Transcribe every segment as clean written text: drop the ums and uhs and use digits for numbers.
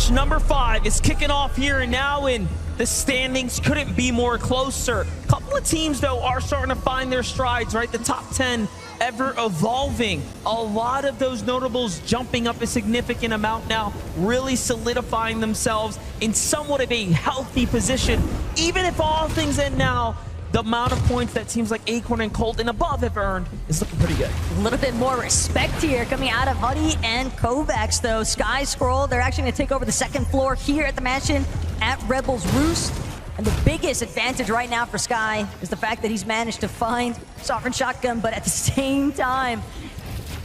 match number 5 is kicking off here and now, and the standings couldn't be more closer. A couple of teams, though, are starting to find their strides, right? The top 10 ever evolving. A lot of those notables jumping up a significant amount now, really solidifying themselves in somewhat of a healthy position. Even if all things end now, the amount of points that teams like Acorn and Colt and above have earned is looking pretty good. A little bit more respect here coming out of Huddy and Kovacs, though. Sky Scroll, they're actually going to take over the second floor here at the mansion at Rebels Roost. And the biggest advantage right now for Sky is the fact that he's managed to find Sovereign Shotgun, but at the same time,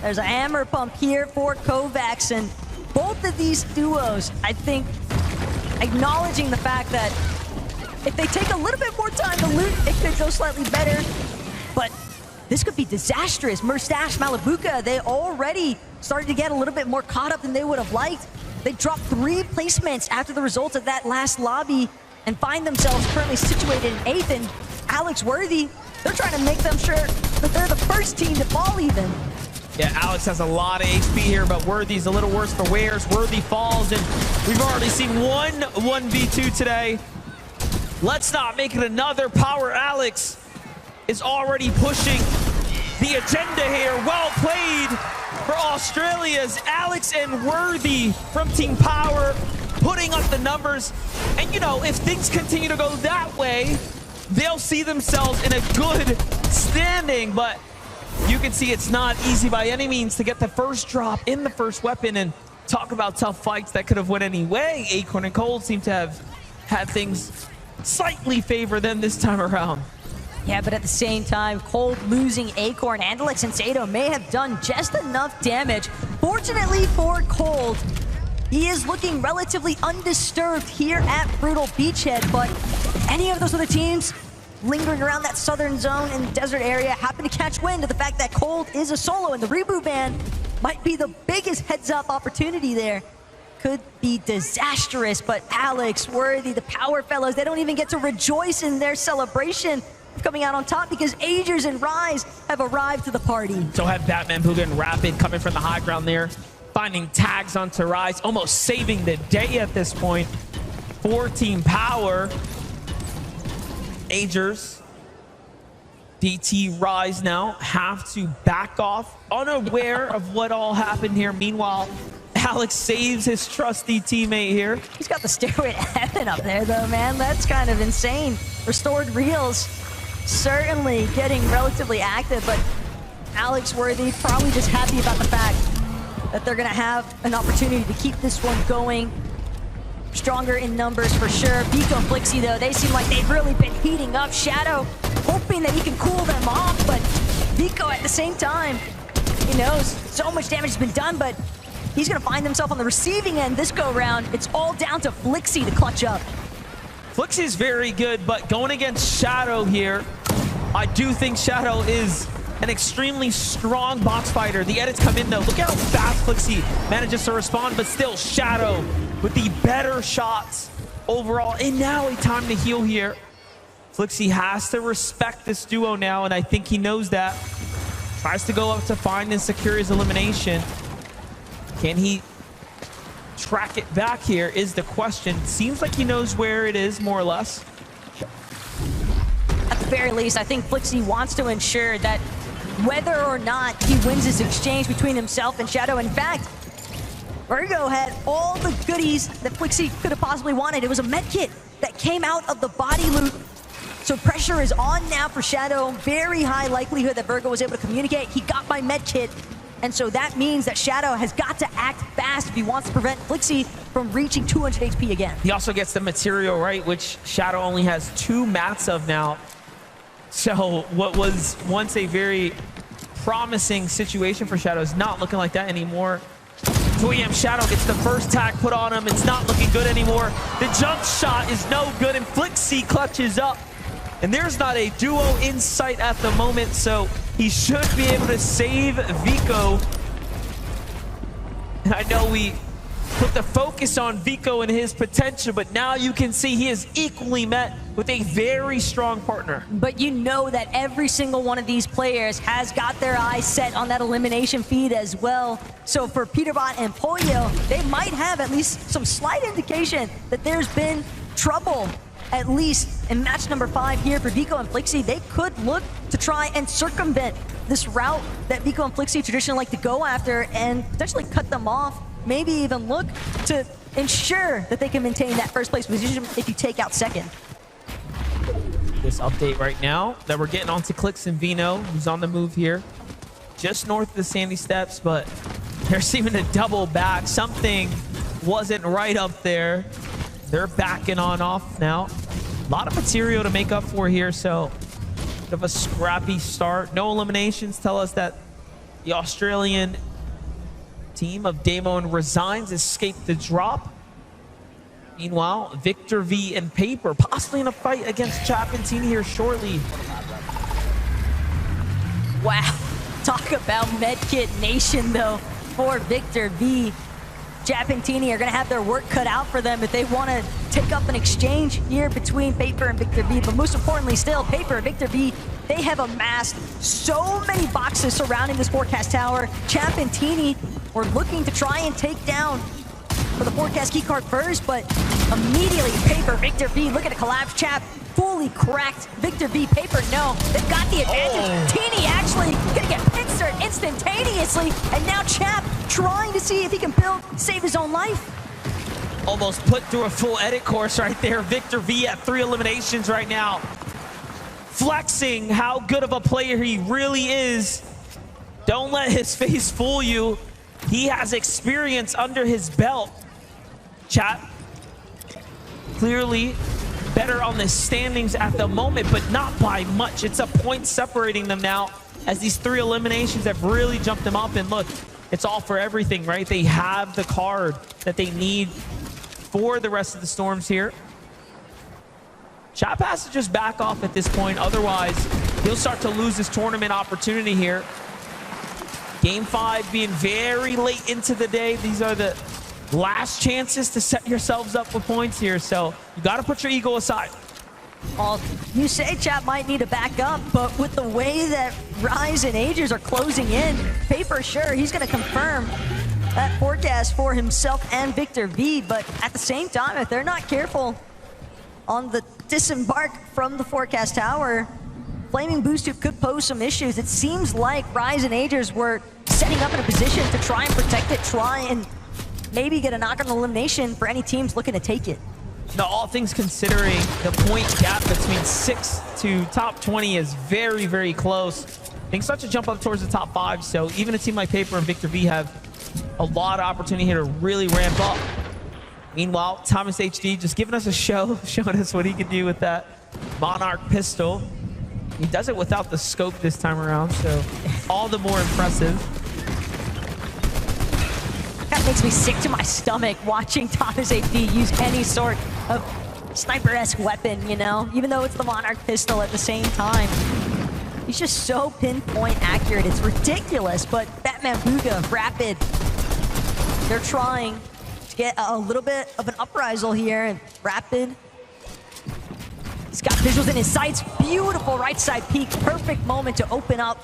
there's a hammer pump here for Kovacs. And both of these duos, I think, acknowledging the fact that if they take a little bit more time to loot, it could go slightly better. But this could be disastrous. Mustache, Malabuka, they already started to get a little bit more caught up than they would have liked. They dropped 3 placements after the results of that last lobby and find themselves currently situated in 8th. And Alex Worthy, they're trying to make them sure that they're the first team to fall even. Yeah, Alex has a lot of HP here, but Worthy's a little worse for wears. Worthy falls, and we've already seen one 1v2 today. Let's not make it another. Power Alex is already pushing the agenda here. Well played for Australia's Alex and Worthy from Team Power, putting up the numbers. And, you know, if things continue to go that way, they'll see themselves in a good standing. But you can see it's not easy by any means to get the first drop in the first weapon. And talk about tough fights that could have went any way. Acorn and Cold seem to have had things slightly favor them this time around. Yeah, but at the same time, Cold losing Acorn and Alex and Sato may have done just enough damage. Fortunately for Cold, he is looking relatively undisturbed here at Brutal Beachhead, but any of those other teams lingering around that southern zone and desert area happen to catch wind of the fact that Cold is a solo, and the reboot ban might be the biggest heads-up opportunity there. Could be disastrous, but Alex, Worthy, the Power Fellows, they don't even get to rejoice in their celebration of coming out on top because Agers and Rise have arrived to the party. So have Batman, Booga, and Rapid coming from the high ground there, finding tags onto Rise, almost saving the day at this point for Team Power. Agers, DT, Rise now have to back off, unaware of what all happened here. Meanwhile, Alex saves his trusty teammate here. He's got the Stairway to Heaven up there, though, man. That's kind of insane. Restored Reels certainly getting relatively active, but Alex Worthy probably just happy about the fact that they're going to have an opportunity to keep this one going. Stronger in numbers for sure. Vico and Flixie, though, they seem like they've really been heating up. Shadow hoping that he can cool them off, but Vico at the same time, he knows so much damage has been done, but he's going to find himself on the receiving end this go-round. It's all down to Flixie to clutch up. Flixie's very good, but going against Shadow here, I do think Shadow is an extremely strong box fighter. The edits come in, though. Look at how fast Flixie manages to respond, but still Shadow with the better shots overall. And now a time to heal here. Flixie has to respect this duo now, and I think he knows that. Tries to go up to find and secure his elimination. Can he track it back here is the question. Seems like he knows where it is, more or less. At the very least, I think Flixie wants to ensure that whether or not he wins this exchange between himself and Shadow. In fact, Virgo had all the goodies that Flixie could have possibly wanted. It was a med kit that came out of the body loot. So pressure is on now for Shadow. Very high likelihood that Virgo was able to communicate. He got my med kit. And so that means that Shadow has got to act fast if he wants to prevent Flixie from reaching 200 HP again. He also gets the material, right, which Shadow only has 2 mats of now. So what was once a very promising situation for Shadow is not looking like that anymore. 2AM Shadow gets the first tag put on him. It's not looking good anymore. The jump shot is no good, and Flixie clutches up. And there's not a duo in sight at the moment, so he should be able to save Vico. And I know we put the focus on Vico and his potential, but now you can see he is equally met with a very strong partner. But you know that every single one of these players has got their eyes set on that elimination feed as well. So for Peterbot and Pollo, they might have at least some slight indication that there's been trouble, at least in match number 5 here for Vico and Flixie. They could look to try and circumvent this route that Vico and Flixie traditionally like to go after and potentially cut them off. Maybe even look to ensure that they can maintain that first place position if you take out second. This update right now that we're getting onto Clicks and Veno, who's on the move here, just north of the Sandy Steps, but they're seeming to double back. Something wasn't right up there. They're backing on off now. A lot of material to make up for here, so bit of a scrappy start. No eliminations tell us that the Australian team of Damo and Rezon escaped the drop. Meanwhile, Victor V and Paper possibly in a fight against Chapentini here shortly. Wow, talk about Medkit Nation though for Victor V. Chapentini are gonna have their work cut out for them if they wanna take up an exchange here between Paper and Victor V. But most importantly still, Paper and Victor V, they have amassed so many boxes surrounding this forecast tower. Chapentini were looking to try and take down for the forecast keycard first, but immediately Paper, Victor V, look at the collapse. Chap fully cracked Victor V. Paper, no, they've got the advantage. Teeny actually gonna get pincered instantaneously, and now Chap trying to see if he can build, save his own life. Almost put through a full edit course right there. Victor V at 3 eliminations right now. Flexing how good of a player he really is. Don't let his face fool you. He has experience under his belt. Chat, clearly better on the standings at the moment, but not by much. It's a point separating them now, as these 3 eliminations have really jumped them up. And look, it's all for everything, right? They have the card that they need for the rest of the Storms here. Chap has to just back off at this point. Otherwise, he'll start to lose his tournament opportunity here. Game 5 being very late into the day. These are the last chances to set yourselves up with points here. So you got to put your ego aside. Well, you say Chap might need to back up, but with the way that Rise and Agers are closing in, Paper, sure, he's going to confirm that forecast for himself and Victor V. But at the same time, if they're not careful on the disembark from the forecast tower, Flaming Boost Tube could pose some issues. It seems like Rise and Agers were setting up in a position to try and protect it, try and maybe get a knock on elimination for any teams looking to take it. Now, all things considering, the point gap between 6th to top 20 is very, very close. Things start to jump up towards the top 5, so even a team like Paper and Victor V have a lot of opportunity here to really ramp up. Meanwhile, Thomas HD just giving us a show, showing us what he can do with that Monarch pistol. He does it without the scope this time around, so all the more impressive. That makes me sick to my stomach watching Thomas HD use any sort of sniper-esque weapon, you know? Even though it's the Monarch pistol at the same time. He's just so pinpoint accurate. It's ridiculous, but Batman Booga, Rapid, they're trying to get a little bit of an uprisal here, and Rapid, he's got visuals in his sights. Beautiful right side peek. Perfect moment to open up.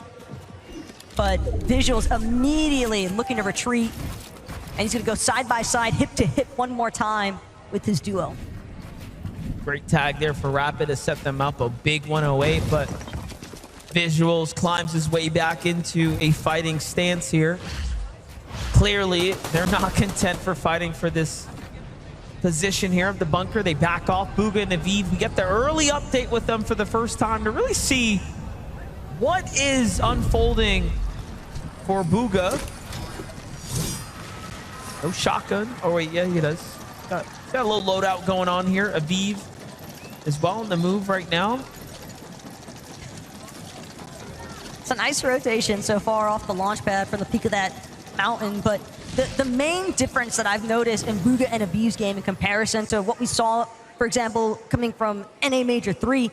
But Visuals immediately looking to retreat. And he's going to go side by side, hip to hip one more time with his duo. Great tag there for Rapid to set them up. A big 108, but Visuals climbs his way back into a fighting stance here. Clearly, they're not content for fighting for this position here of the bunker. They back off. Booga and Aviv, we get the early update with them for the first time to really see what is unfolding for Booga. No shotgun. Oh wait, yeah, he does. Got a little loadout going on here. Aviv is well on the move right now. It's a nice rotation so far off the launch pad from the peak of that mountain, but the main difference that I've noticed in Booga and Aviv's game in comparison to what we saw, for example, coming from NA Major 3,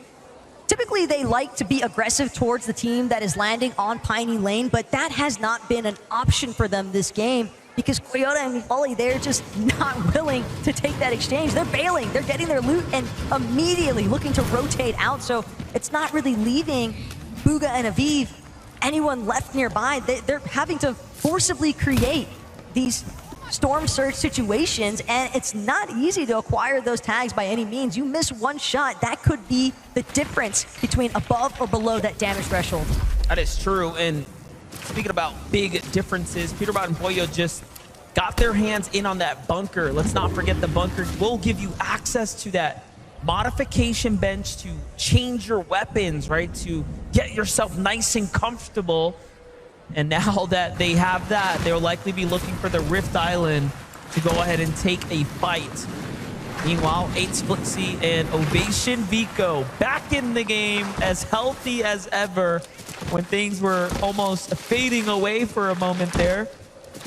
typically they like to be aggressive towards the team that is landing on Piney Lane, but that has not been an option for them this game. because Coyote and Folly, they're just not willing to take that exchange. They're bailing, they're getting their loot and immediately looking to rotate out. So it's not really leaving Bugha and Aviv anyone left nearby. They're having to forcibly create these storm surge situations, and it's not easy to acquire those tags by any means. You miss one shot, that could be the difference between above or below that damage threshold. That is true, and speaking about big differences, Peterbot and Boyo just got their hands in on that bunker. Let's not forget the bunker will give you access to that modification bench to change your weapons, right? To get yourself nice and comfortable. And now that they have that, they'll likely be looking for the Rift Island to go ahead and take a fight. Meanwhile, 8's Flixie and Ovation Vico back in the game, as healthy as ever when things were almost fading away for a moment there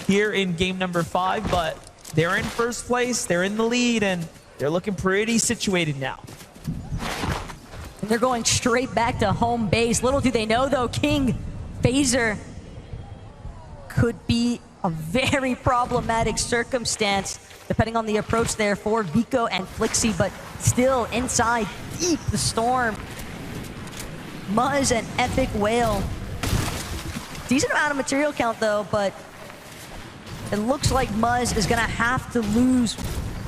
here in game number 5. But they're in first place, they're in the lead, and they're looking pretty situated now. And they're going straight back to home base. Little do they know, though, King Phaser could be a very problematic circumstance, depending on the approach there for Vico and Flixie, but still inside deep the storm. Muzz and Epic Whale. Decent amount of material count, though, but it looks like Muzz is going to have to lose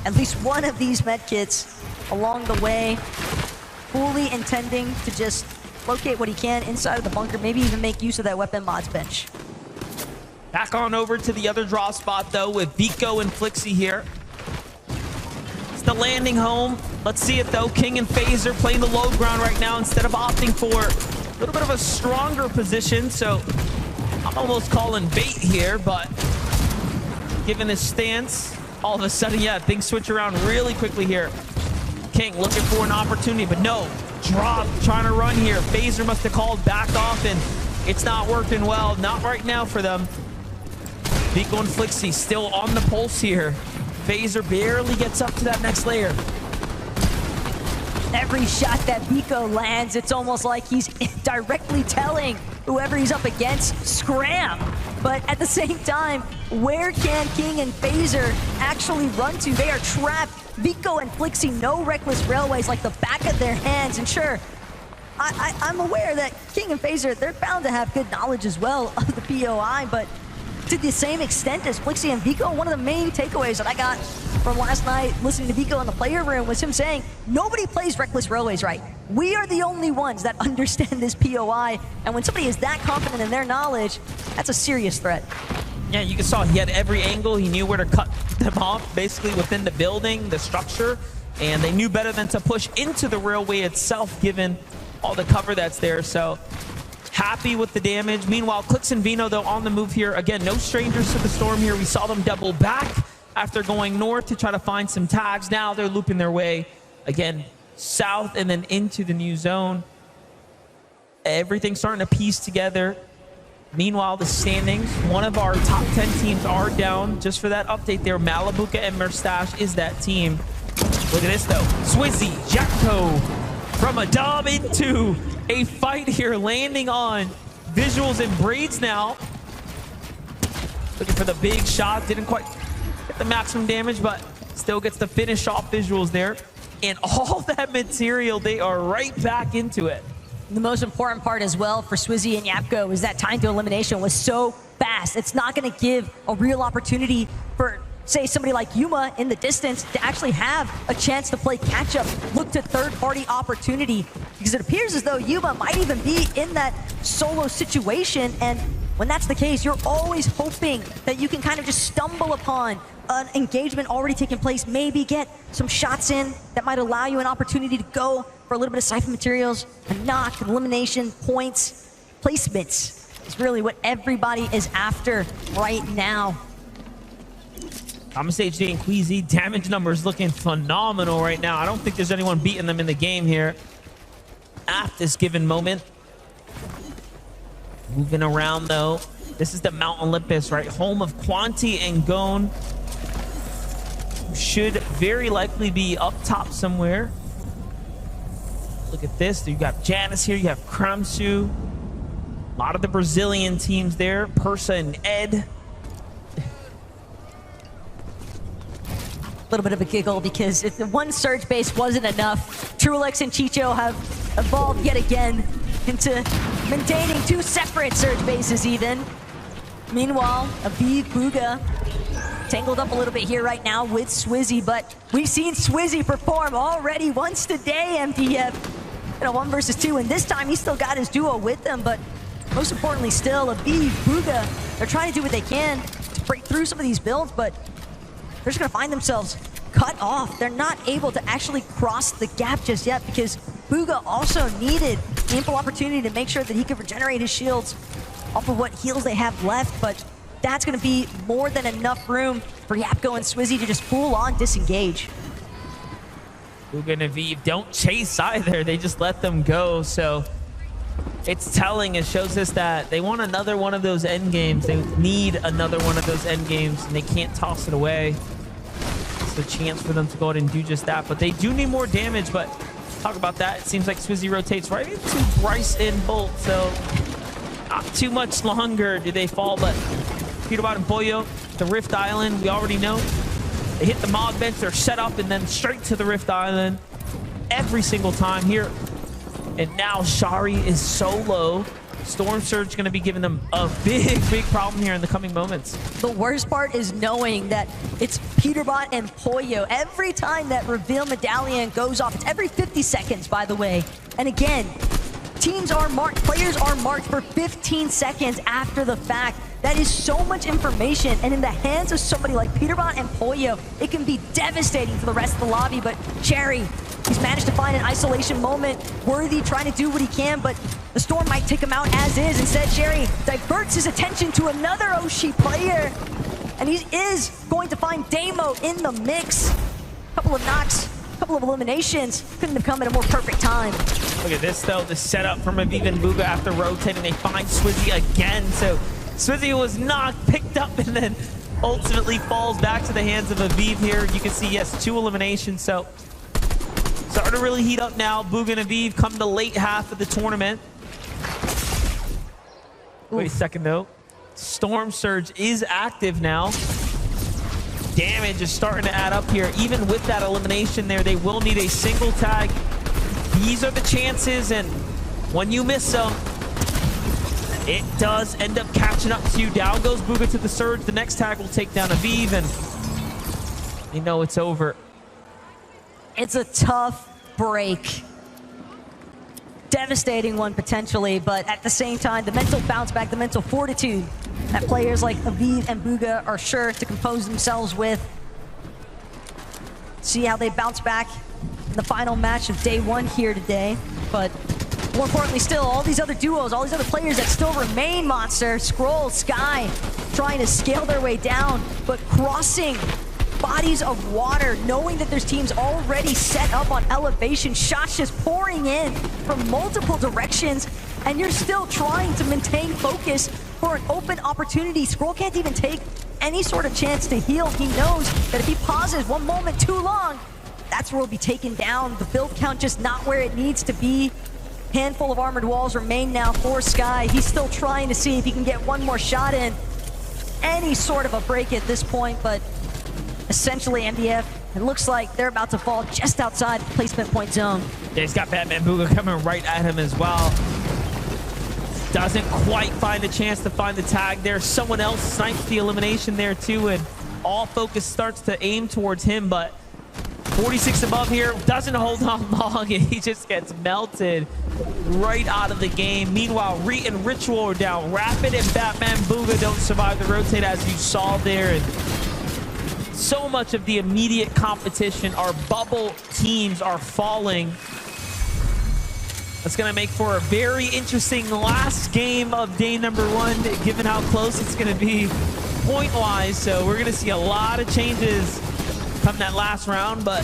at least one of these medkits along the way, fully intending to just locate what he can inside of the bunker, maybe even make use of that weapon mods bench. Back on over to the other draw spot, though, with Vico and Flixie here. It's the landing home. Let's see it, though. King and Phaser playing the low ground right now instead of opting for a little bit of a stronger position. So I'm almost calling bait here, but given his stance, all of a sudden, yeah, things switch around really quickly here. King looking for an opportunity, but no. Drop, trying to run here. Phaser must have called back off, and it's not working well. Not right now for them. Vico and Flixie still on the pulse here. Phaser barely gets up to that next layer. Every shot that Vico lands, it's almost like he's directly telling whoever he's up against, scram. But at the same time, where can King and Phaser actually run to? They are trapped. Vico and Flixie know Reckless Railways like the back of their hands. And sure, I'm aware that King and Phaser, they're bound to have good knowledge as well of the POI, but to the same extent as Flixie and Vico, one of the main takeaways that I got from last night listening to Vico in the player room was him saying, nobody plays Reckless Railways right. We are the only ones that understand this POI, and when somebody is that confident in their knowledge, that's a serious threat. Yeah, you saw he had every angle. He knew where to cut them off, basically within the building, the structure, and they knew better than to push into the railway itself, given all the cover that's there. So happy with the damage. Meanwhile, Clix and Veno, though, on the move here. Again, no strangers to the storm here. We saw them double back after going north to try to find some tags. Now they're looping their way again south and then into the new zone. Everything's starting to piece together. Meanwhile, the standings, one of our top 10 teams are down. Just for that update there, Malabuka and Merstash is that team. Look at this, though. Swizzy, Jacko, from a dub into a fight here, landing on visuals and braids now. Looking for the big shot. Didn't quite get the maximum damage, but still gets the finish off visuals there. And all that material, they are right back into it. The most important part as well for Swizzy and Yapko is that time to elimination was so fast. It's not going to give a real opportunity for, say, somebody like Yuma in the distance to actually have a chance to play catch-up, look to third-party opportunity, because it appears as though Yuma might even be in that solo situation, and when that's the case, you're always hoping that you can kind of just stumble upon an engagement already taking place, maybe get some shots in that might allow you an opportunity to go for a little bit of siphon materials, a knock, an elimination, points, placements is really what everybody is after right now. Thomas HD and Queasy, damage numbers looking phenomenal right now. I don't think there's anyone beating them in the game here at this given moment. Moving around, though. This is the Mount Olympus, right? Home of Quanti and Gone. Should very likely be up top somewhere. Look at this. You got Janice here. You have Kramsu. A lot of the Brazilian teams there. Persa and Ed. little bit of a giggle because if the one surge base wasn't enough, Trulix and Chicho have evolved yet again into maintaining 2 separate surge bases even. Meanwhile, Aviv Bugha tangled up a little bit here right now with Swizzy, but we've seen Swizzy perform already once today, MDF, in a 1 versus 2, and this time he still got his duo with them, but most importantly still, Aviv Bugha, they're trying to do what they can to break through some of these builds, but they're just gonna find themselves cut off. They're not able to actually cross the gap just yet because Bugha also needed ample opportunity to make sure that he could regenerate his shields off of what heals they have left, but that's going to be more than enough room for Yapko and Swizzy to just full on disengage. Bugha and Aviv don't chase either. They just let them go. So it's telling. It shows us that they want another one of those end games. They need another one of those end games, and they can't toss it away. It's a chance for them to go ahead and do just that. But they do need more damage. But talk about that. It seems like Swizzy rotates right into Bryce and Bolt. So not too much longer do they fall. But Peterbot and Pollo, the Rift Island, we already know. They hit the mod bench, they're set up, and then straight to the Rift Island every single time here. And now Shari is so low. Storm Surge going to be giving them a big problem here in the coming moments. The worst part is knowing that it's Peterbot and Pollo. Every time that reveal medallion goes off, it's every 50 seconds, by the way. And again, teams are marked, players are marked for 15 seconds after the fact. That is so much information, and in the hands of somebody like Peterbot and Pollo, it can be devastating for the rest of the lobby, but Cherry, he's managed to find an isolation moment. Worthy trying to do what he can, but the Storm might take him out as is. Instead, Cherry diverts his attention to another Oshi player, and he is going to find Damo in the mix. Couple of knocks, couple of eliminations. Couldn't have come at a more perfect time. Look at this, though, the setup from Aviv and Bugha after rotating. They find Swizzy again, so Swizzy was knocked, picked up, and then ultimately falls back to the hands of Aviv here. You can see, yes, 2 eliminations. So starting to really heat up now. Bugha and Aviv come the late half of the tournament. Wait a second, though. Storm Surge is active now. Damage is starting to add up here. Even with that elimination there, they will need a single tag. These are the chances, and when you miss them, it does end up catching up to you. Down goes Bugha to the Surge. The next tag will take down Aviv, and you know it's over. It's a tough break. Devastating one potentially, but at the same time, the mental bounce back, the mental fortitude that players like Aviv and Bugha are sure to compose themselves with. See how they bounce back in the final match of day 1 here today, but more importantly still, all these other duos, all these other players that still remain, Monster, Skrull, Sky, trying to scale their way down, but crossing bodies of water, knowing that there's teams already set up on elevation, shots just pouring in from multiple directions, and you're still trying to maintain focus for an open opportunity. Skrull can't even take any sort of chance to heal. He knows that if he pauses 1 moment too long, that's where he'll be taken down. The build count just not where it needs to be. Handful of armored walls remain now for Sky. He's still trying to see if he can get 1 more shot in. Any sort of a break at this point, but essentially MDF, it looks like they're about to fall just outside placement point zone. Yeah, he's got Batman Bugha coming right at him as well. Doesn't quite find a chance to find the tag there. Someone else snipes the elimination there too, and all focus starts to aim towards him, but 46 above here, doesn't hold on long, and he just gets melted right out of the game. Meanwhile, Reet and Ritual are down. Rapid and Batman Bugha don't survive the rotate, as you saw there, and so much of the immediate competition, our bubble teams are falling. That's going to make for a very interesting last game of day number 1, given how close it's going to be point-wise. So we're going to see a lot of changes come that last round, but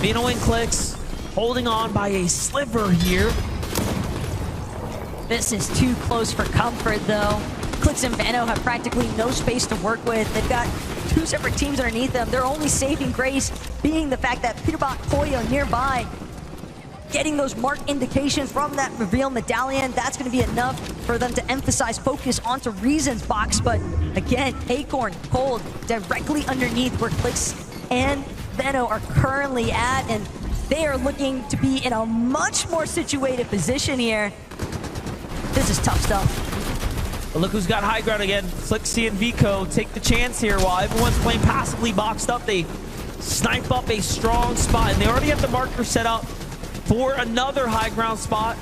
Veno and Clicks holding on by a sliver here. This is too close for comfort, though. Clicks and Veno have practically no space to work with. They've got 2 separate teams underneath them. Their only saving grace being the fact that Peterbot, Pollo nearby, getting those marked indications from that reveal medallion. That's going to be enough for them to emphasize focus onto Rezon's box. But again, Acorn, Cold, directly underneath where Clicks and Veno are currently at, and they are looking to be in a much more situated position here. This is tough stuff. But look who's got high ground again. Flixie and Vico take the chance here while everyone's playing passively boxed up. They snipe up a strong spot, and they already have the marker set up for another high ground spot.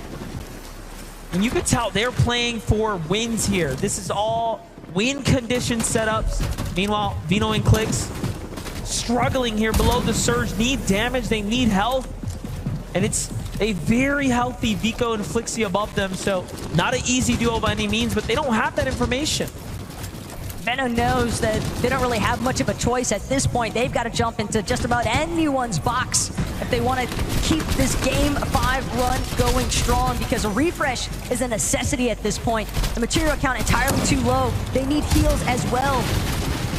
And you can tell they're playing for wins here. This is all win condition setups. Meanwhile, Veno and Clicks struggling here below the surge, need damage, they need health. And it's a very healthy Vico and Flixie above them, so not an easy duo by any means, but they don't have that information. Veno knows that they don't really have much of a choice at this point. They've got to jump into just about anyone's box if they want to keep this Game 5 run going strong, because a refresh is a necessity at this point. The material count entirely too low. They need heals as well,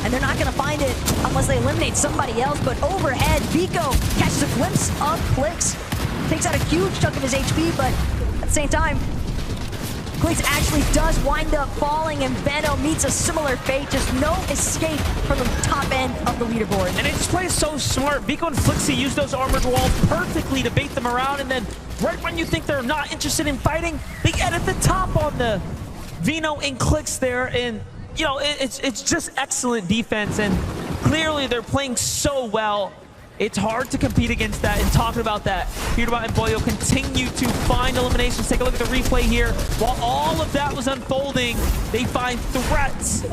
and they're not going to find it unless they eliminate somebody else. But overhead, Vico catches a glimpse of Clicks, takes out a huge chunk of his HP, but at the same time, Clicks actually does wind up falling, and Veno meets a similar fate. Just no escape from the top end of the leaderboard. And they just play so smart. Vico and Flixie use those armored walls perfectly to bait them around, and then right when you think they're not interested in fighting, they get at the top on the Veno and Clicks there, and you know, it's just excellent defense, and clearly they're playing so well. It's hard to compete against that. And talking about that, Peterbot and Boyo continue to find eliminations. Take a look at the replay here. While all of that was unfolding, they find threats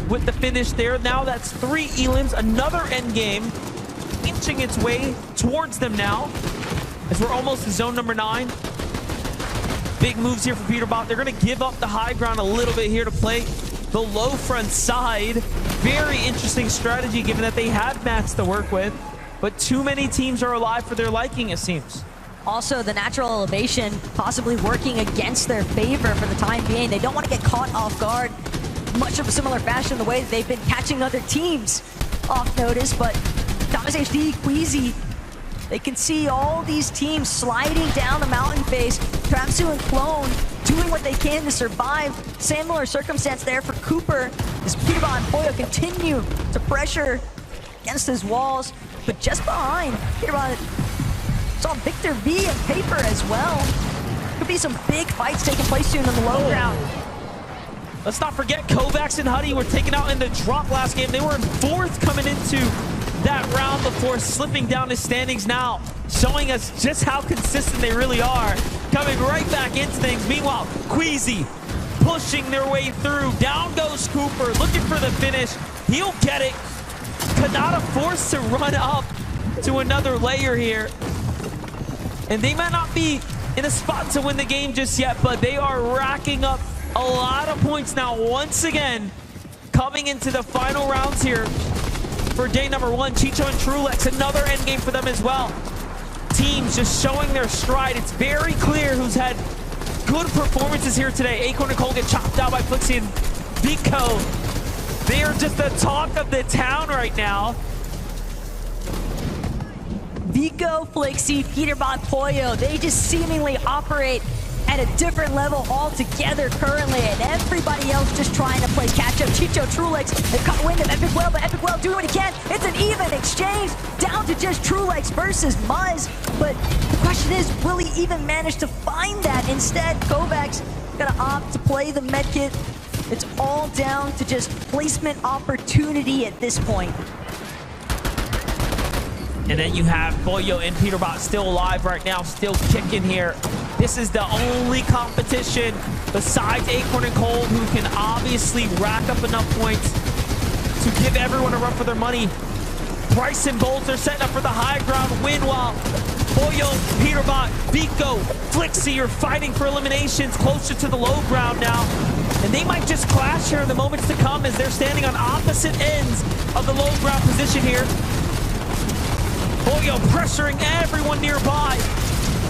with the finish there. Now that's 3 elims, another end game, inching its way towards them now, as we're almost to zone number 9. Big moves here for Peterbot. They're going to give up the high ground a little bit here to play the low front side. Very interesting strategy given that they have mats to work with. But too many teams are alive for their liking, it seems. Also, the natural elevation possibly working against their favor for the time being. They don't want to get caught off guard, much of a similar fashion, the way they've been catching other teams off notice. But Thomas HD, Queasy, they can see all these teams sliding down the mountain face. Trapsu and Clone doing what they can to survive. Similar circumstance there for Cooper, as Peterbot and Boyo continue to pressure against his walls. But just behind, Peterbot saw Victor V and Paper as well. Could be some big fights taking place soon in the low ground. Let's not forget Kovacs and Huddy were taken out in the drop last game. They were in 4th coming into that round before slipping down the standings now, showing us just how consistent they really are, coming right back into things. Meanwhile, Queasy pushing their way through. Down goes Cooper, looking for the finish. He'll get it. Kanata forced to run up to another layer here. And they might not be in a spot to win the game just yet, but they are racking up a lot of points now once again, coming into the final rounds here for day number 1. Chicho and Trulex, another end game for them as well. Teams just showing their stride. It's very clear who's had good performances here today. Acorn and Cole get chopped out by Flixie and Vico. They are just the talk of the town right now. Vico, Flixie, Peterbot, Poyo, they just seemingly operate at a different level altogether currently, and everybody else just trying to play catch up. Chicho, Trulex, they've caught wind of Epic Well, but Epic Well doing what he can. It's an even exchange, down to just Trulex versus Muzz. But the question is, will he even manage to find that? Instead, Kovacs gonna opt to play the medkit. It's all down to just placement opportunity at this point. And then you have Boyo and Peterbot still alive right now, still kicking here. This is the only competition besides Acorn and Cold who can obviously rack up enough points to give everyone a run for their money. Bryce and Bolts are setting up for the high ground win, while Boyo, Peterbot, Vico, Flixie are fighting for eliminations closer to the low ground now. And they might just clash here in the moments to come as they're standing on opposite ends of the low ground position here. Boyo pressuring everyone nearby.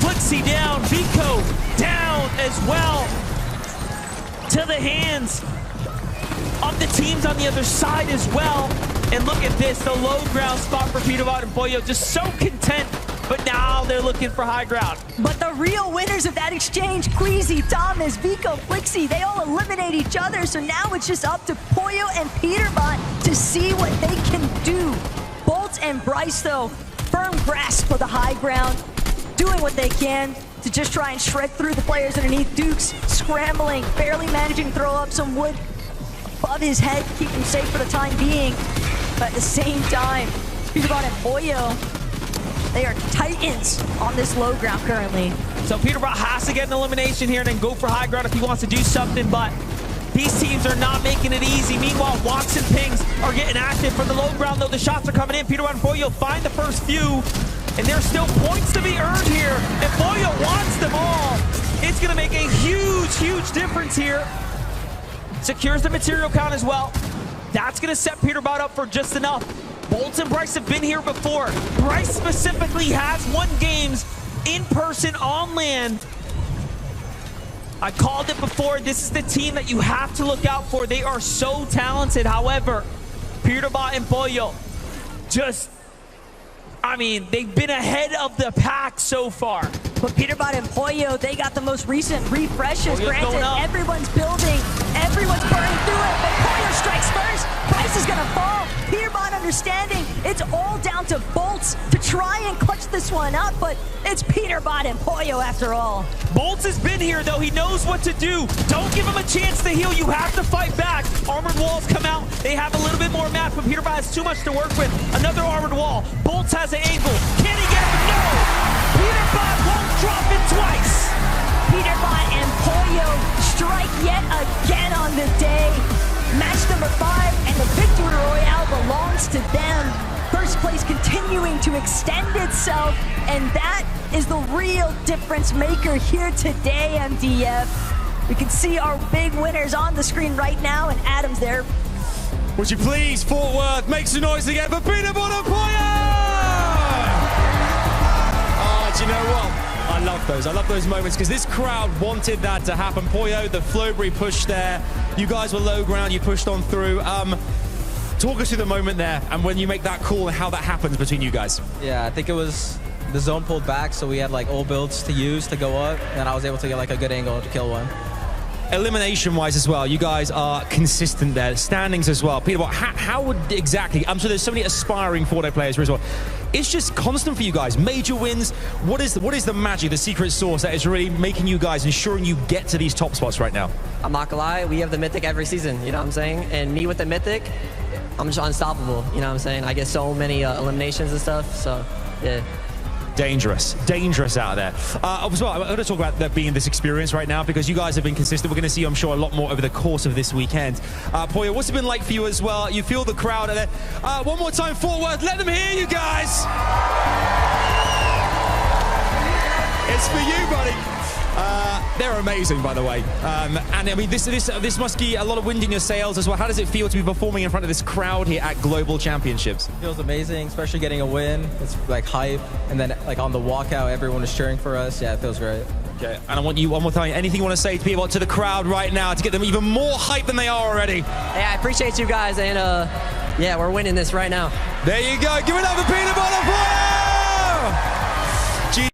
Flixie down, Vico down as well. To the hands of the teams on the other side as well. And look at this, the low ground spot for Peterbot and Boyo, just so content, but now they're looking for high ground. But the real winners of that exchange, Queasy, Thomas, Vico, Flixie, they all eliminate each other, so now it's just up to Boyo and Peterbot to see what they can do. Both Bolt and Bryce, though, firm grasp of the high ground, doing what they can to just try and shred through the players underneath. Duke's scrambling, barely managing to throw up some wood above his head, keep him safe for the time being. But at the same time, Peterbot and Pollo, they are titans on this low ground currently. So Peterbot has to get an elimination here and then go for high ground if he wants to do something, but these teams are not making it easy. Meanwhile, Watts and Pings are getting active from the low ground, though the shots are coming in. Peterbot and Pollo find the first few, and there's still points to be earned here, and Pollo wants them all. It's going to make a huge, huge difference here. Secures the material count as well. That's going to set Peterbot up for just enough. Bolt and Bryce have been here before. Bryce specifically has won games in person on land. I called it before. This is the team that you have to look out for. They are so talented. However, Peterbot and Pollo just, I mean, they've been ahead of the pack so far. But Peterbot and Pollo, they got the most recent refreshes. Granted, everyone's building, everyone's burning through it, but Pollo strikes first. Bryce is gonna fall. Peterbot understanding it's all down to Bolts to try and clutch this one up, but it's Peterbot and Pollo after all. Bolts has been here, though. He knows what to do. Don't give him a chance to heal. You have to fight back. Armored walls come out. They have a little bit more math, but Peterbot has too much to work with. Another armored wall. Bolts has an angle. Can he get him? No! Peterbot won't drop it twice. Peterbot and Pollo strike yet again on the day. Match number 5, and the victory royale belongs to them. First place continuing to extend itself, and that is the real difference maker here today, MDF. We can see our big winners on the screen right now, and Adam's there. Would you please, Fort Worth, make some noise again for Peterbot and Pollo! Oh, do you know what? I love those moments because this crowd wanted that to happen. Pollo, the Flowberry push there. You guys were low ground, you pushed on through. Talk us through the moment there and when you make that call and how that happens between you guys. Yeah, I think it was the zone pulled back, so we had like all builds to use to go up, and I was able to get like a good angle to kill one. Elimination-wise as well, you guys are consistent there. Standings as well. Peterbot, how would exactly? I'm sure there's so many aspiring Fortnite players here as well. It's just constant for you guys. Major wins. What is the magic, the secret sauce that is really making you guys, ensuring you get to these top spots right now? I'm not gonna lie, we have the Mythic every season, you know what I'm saying? And me with the Mythic, I'm just unstoppable, you know what I'm saying? I get so many eliminations and stuff, so yeah. Dangerous out there. As well, I'm going to talk about there being this experience right now because you guys have been consistent. We're going to see, I'm sure, a lot more over the course of this weekend. Pollo, what's it been like for you as well? You feel the crowd out there. One more time, Fort Worth, let them hear you guys. It's for you, buddy. They're amazing, by the way. And I mean, this must be a lot of wind in your sails as well. How does it feel to be performing in front of this crowd here at Global Championships? It feels amazing, especially getting a win. It's like hype, and then like on the walkout, everyone is cheering for us. Yeah, it feels great. Okay, and I want you one more time. Anything you want to say to people, to the crowd right now, to get them even more hype than they are already? Yeah, I appreciate you guys, and yeah, we're winning this right now. There you go. Give it up for Peterbot and Pollo!